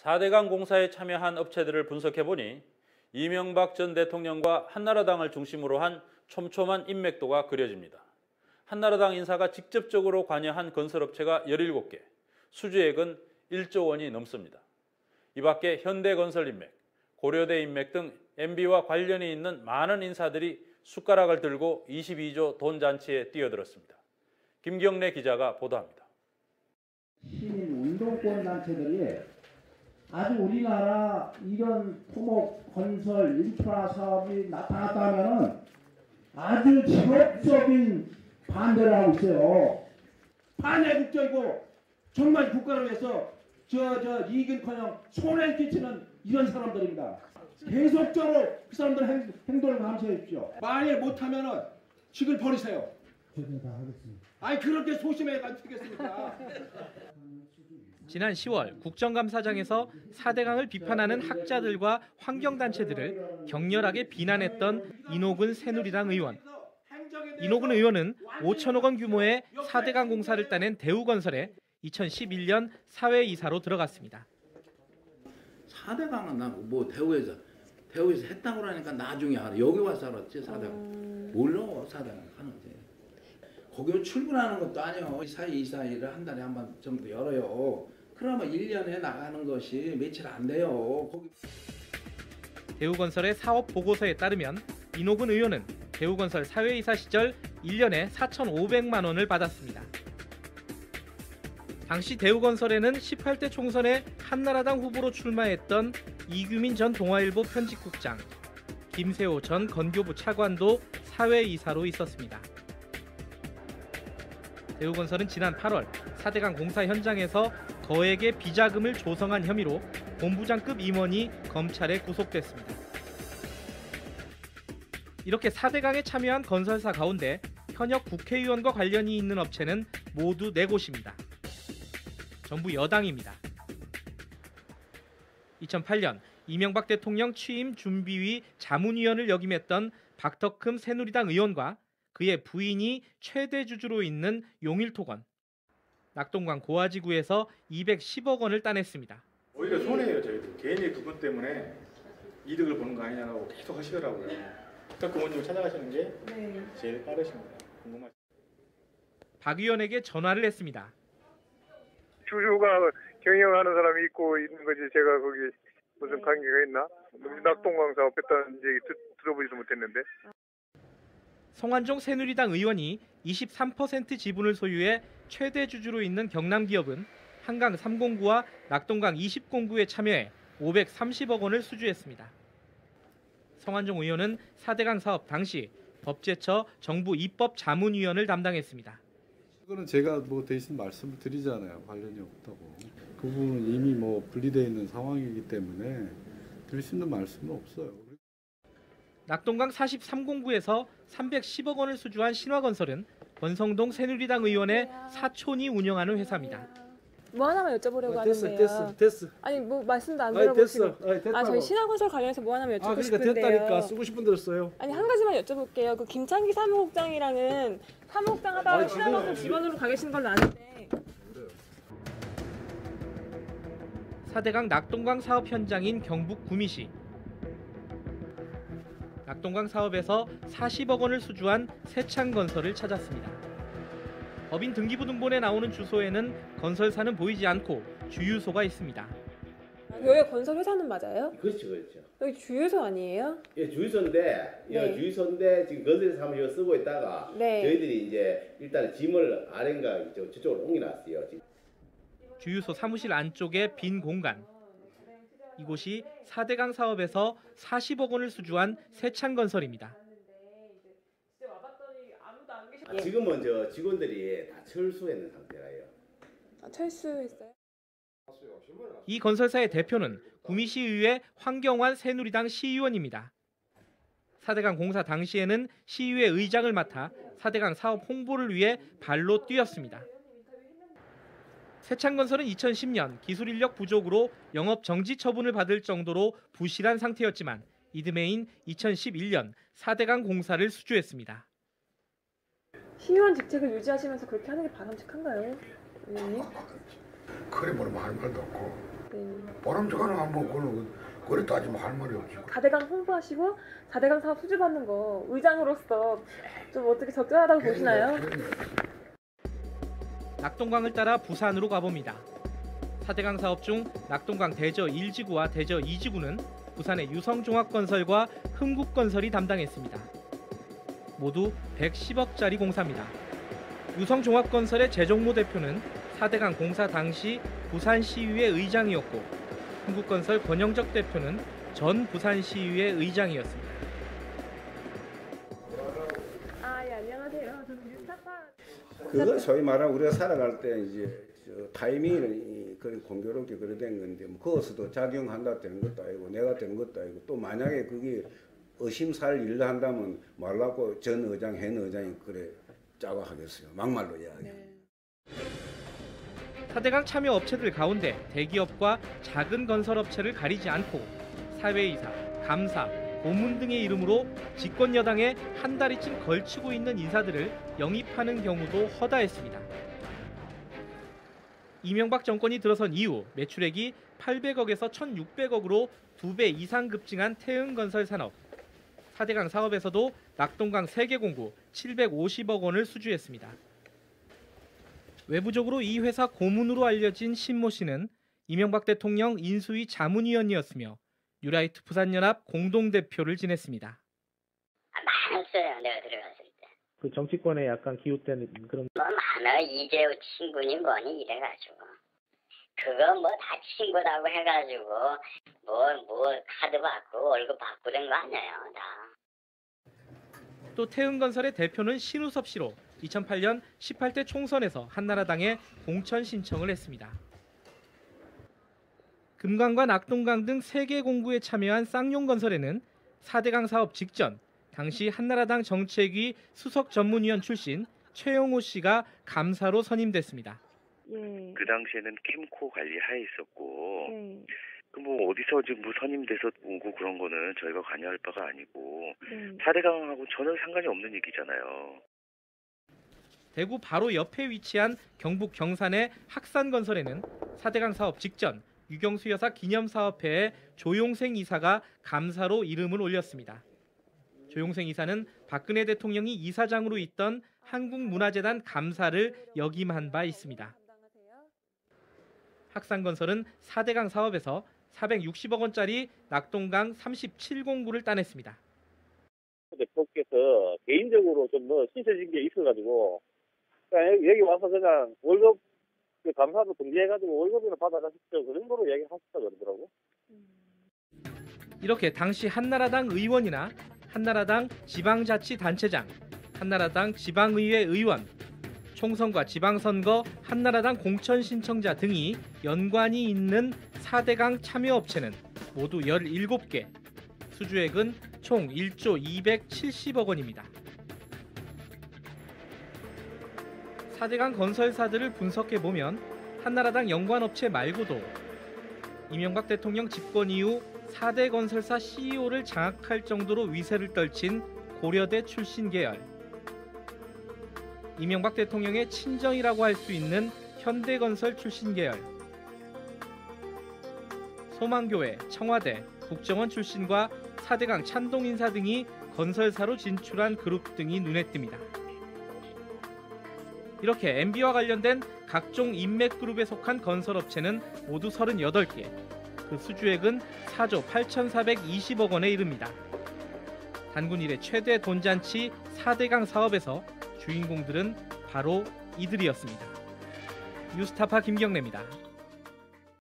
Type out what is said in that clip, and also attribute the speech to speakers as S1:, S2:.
S1: 4대강 공사에 참여한 업체들을 분석해보니 이명박 전 대통령과 한나라당을 중심으로 한 촘촘한 인맥도가 그려집니다. 한나라당 인사가 직접적으로 관여한 건설업체가 17개, 수주액은 1조 원이 넘습니다. 이 밖에 현대건설 인맥, 고려대 인맥 등 MB와 관련이 있는 많은 인사들이 숟가락을 들고 22조 돈잔치에 뛰어들었습니다. 김경래 기자가 보도합니다.
S2: 시민운동권 단체들이 아주 우리나라 이런 토목, 건설, 인프라 사업이 나타났다 하면은 아주 지속적인 반대를 하고 있어요. 반애국적이고 정말 국가를 위해서 이익은커녕 손해를 끼치는 이런 사람들입니다. 계속적으로 그 사람들 행동을 감시해 주십시오. 만일 못하면은 직을 버리세요. 아니 그렇게 소심해 가지겠습니까?
S3: 지난 10월 국정감사장에서 4대강을 비판하는 학자들과 환경단체들을 격렬하게 비난했던 인호근 새누리당 의원. 인호근 의원은 5천억 원 규모의 4대강 공사를 따낸 대우건설에 2011년 사회이사로 들어갔습니다.
S4: 4대강은 난 뭐 대우에서 했다고 그러니까 나중에 알아. 여기 와서 알았지 4대강. 몰라 4대강 하는데. 거기 출근하는 것도 아니요. 사회이사 일을 한 달에 한 번 정도 열어요. 그러면 1년에 나가는 것이 며칠 안 돼요.
S3: 대우건설의 사업 보고서에 따르면 인호근 의원은 대우건설 사회이사 시절 1년에 4,500만 원을 받았습니다. 당시 대우건설에는 18대 총선에 한나라당 후보로 출마했던 이규민 전 동아일보 편집국장, 김세호 전 건교부 차관도 사회이사로 있었습니다. 대우건설은 지난 8월 4대강 공사 현장에서 거액의 비자금을 조성한 혐의로 본부장급 임원이 검찰에 구속됐습니다. 이렇게 4대강에 참여한 건설사 가운데 현역 국회의원과 관련이 있는 업체는 모두 4곳입니다. 전부 여당입니다. 2008년 이명박 대통령 취임 준비위 자문위원을 역임했던 박덕흠 새누리당 의원과 그의 부인이 최대 주주로 있는 용일토건, 낙동강 고아지구에서 210억 원을 따냈습니다.
S5: 오히려 손해예요. 저희도 개인의 그것 때문에 이득을 보는 거 아니냐고 계속 하시더라고요. 그 의원님을 찾아가시는 게 제일 빠르십니다. 궁금하시죠?
S3: 박 의원에게 전화를 했습니다.
S6: 주주가 경영하는 사람이 있고 있는 거지 제가 거기 무슨 관계가 있나? 낙동강 사업했다는 얘기 들어보지도 못했는데.
S3: 성완종 새누리당 의원이 23% 지분을 소유해 최대 주주로 있는 경남기업은 한강 3공구와 낙동강 20공구에 참여해 530억 원을 수주했습니다. 성완종 의원은 4대강 사업 당시 법제처 정부 입법자문위원을 담당했습니다.
S7: 그거는 제가 대신 말씀을 드리잖아요. 관련이 없다고. 그 부분은 이미 분리되어 있는 상황이기 때문에 드릴 수 있는 말씀은 없어요.
S3: 낙동강 43공구에서 310억 원을 수주한 신화건설은 권성동 새누리당 의원의 사촌이 운영하는 회사입니다.
S8: 뭐 하나만 여쭤보려고 하는데요.
S7: 됐어.
S8: 아니 말씀도 안 들어보시고.
S7: 됐다고.
S8: 저희 신화건설 관련해서 뭐 하나만 여쭤보고 싶은데요.
S7: 됐다니까. 쓰고 싶은 대로 써요.
S8: 아니 한 가지만 여쭤볼게요. 그 김창기 사무국장이랑은 사무국장 하다가 신화건설 직원으로 가 계신 걸로 아는데.
S3: 4대강 낙동강 사업 현장인 경북 구미시. 낙동강 사업에서 40억 원을 수주한 세창건설을 찾았습니다. 법인 등기부등본에 나오는 주소에는 건설사는 보이지 않고 주유소가 있습니다.
S8: 여기 건설 회사는 맞아요?
S9: 그렇죠.
S8: 여기 주유소 아니에요?
S9: 예, 주유소인데, 주유소인데 지금 건설 사무실 쓰고 있다가 저희들이 이제 일단 짐을 아래인가 저쪽으로 옮겨놨어요. 지금.
S3: 주유소 사무실 안쪽에 빈 공간. 이곳이 4대강 사업에서 40억 원을 수주한 세창건설입니다.
S9: 지금은 직원들이 다 철수했는 상태라요.
S8: 철수했어요?
S3: 이 건설사의 대표는 구미시의회 황경환 새누리당 시의원입니다. 4대강 공사 당시에는 시의회 의장을 맡아 4대강 사업 홍보를 위해 발로 뛰었습니다. 세창건설은 2010년 기술인력 부족으로 영업 정지 처분을 받을 정도로 부실한 상태였지만 이듬해인 2011년 4대강 공사를 수주했습니다.
S8: 시의원 직책을 유지하시면서 그렇게 하는 게 바람직한가요, 의원님?
S10: 그래 뭘 말 말도 없고 바람직하는 한번 그래 따지면 할 말이 없지.
S8: 4대강 홍보하시고 4대강 사업 수주받는 거 의장으로서 좀 어떻게 적절하다고 보시나요?
S3: 낙동강을 따라 부산으로 가봅니다. 4대강 사업 중 낙동강 대저 1지구와 대저 2지구는 부산의 유성종합건설과 흥국건설이 담당했습니다. 모두 110억짜리 공사입니다. 유성종합건설의 재종모 대표는 4대강 공사 당시 부산시의회 의장이었고 흥국건설 권영적 대표는 전 부산시의회 의장이었습니다.
S8: 예, 안녕하세요. 저는 뉴스타파.
S11: 그건 소위 말하면 우리가 살아갈 때 이제 타이밍이 공교롭게 그래 된 건데 뭐 그것도 작용한다 되는 것도 아니고 내가 되는 것도 아니고 또 만약에 그게 의심살 일을 한다면 말라고 전 의장, 현 의장이 그래 짜고 하겠어요. 막말로 이야기하면.
S3: 4대강 참여 업체들 가운데 대기업과 작은 건설업체를 가리지 않고 사회이사, 감사, 고문 등의 이름으로 집권 여당에 한 다리쯤 걸치고 있는 인사들을 영입하는 경우도 허다했습니다. 이명박 정권이 들어선 이후 매출액이 800억에서 1,600억으로 2배 이상 급증한 태흥건설 산업. 4대강 사업에서도 낙동강 3개 공구 750억 원을 수주했습니다. 외부적으로 이 회사 고문으로 알려진 신모 씨는 이명박 대통령 인수위 자문위원이었으며 뉴라이트 부산연합 공동대표를 지냈습니다.
S12: 많았어요. 내가 들어갔을 때.
S3: 그 정치권에 약간 기웃대는 그런.
S12: 뭐 많아. 이재호 친구니 뭐니 이래가지고. 그거 뭐 다 친구라고 해가지고 뭐 카드 받고 월급 받고 된 거 아니에요. 다.
S3: 또 태흥건설의 대표는 신우섭 씨로 2008년 18대 총선에서 한나라당에 공천 신청을 했습니다. 금강과 낙동강 등 3개 공구에 참여한 쌍용건설에는 4대강 사업 직전 당시 한나라당 정책위 수석 전문위원 출신 최영호 씨가 감사로 선임됐습니다.
S13: 그 당시에는 캠코 관리하에 있었고 뭐 어디서 지금 뭐 선임돼서 오고 그런 거는 저희가 관여할 바가 아니고 4대강하고 전혀 상관이 없는 얘기잖아요.
S3: 대구 바로 옆에 위치한 경북 경산의 학산건설에는 4대강 사업 직전 유경수 여사 기념사업회에 조용생 이사가 감사로 이름을 올렸습니다. 조용생 이사는 박근혜 대통령이 이사장으로 있던 한국문화재단 감사를 역임한 바 있습니다. 학산건설은 4대강 사업에서 460억 원짜리 낙동강 37공구를 따냈습니다.
S14: 대표께서 개인적으로 좀 뭐 신세진 게 있어가지고 그러니까 여기 와서 그냥 월급 감사도 등재해가지고 월급이나 받아가십시오 그 정도로 얘기하셨다 그러더라고.
S3: 이렇게 당시 한나라당 의원이나 한나라당 지방자치단체장, 한나라당 지방의회 의원, 총선과 지방선거 한나라당 공천 신청자 등이 연관이 있는 4대강 참여업체는 모두 17개, 수주액은 총 1조 270억 원입니다. 4대강 건설사들을 분석해보면 한나라당 연관업체 말고도 이명박 대통령 집권 이후 4대 건설사 CEO를 장악할 정도로 위세를 떨친 고려대 출신 계열, 이명박 대통령의 친정이라고 할 수 있는 현대건설 출신 계열, 소망교회, 청와대, 국정원 출신과 4대강 찬동 인사 등이 건설사로 진출한 그룹 등이 눈에 띕니다. 이렇게 MB와 관련된 각종 인맥그룹에 속한 건설업체는 모두 38개, 그 수주액은 4조 8,420억 원에 이릅니다. 단군 이래 최대 돈잔치 4대강 사업에서 주인공들은 바로 이들이었습니다. 뉴스타파 김경래입니다.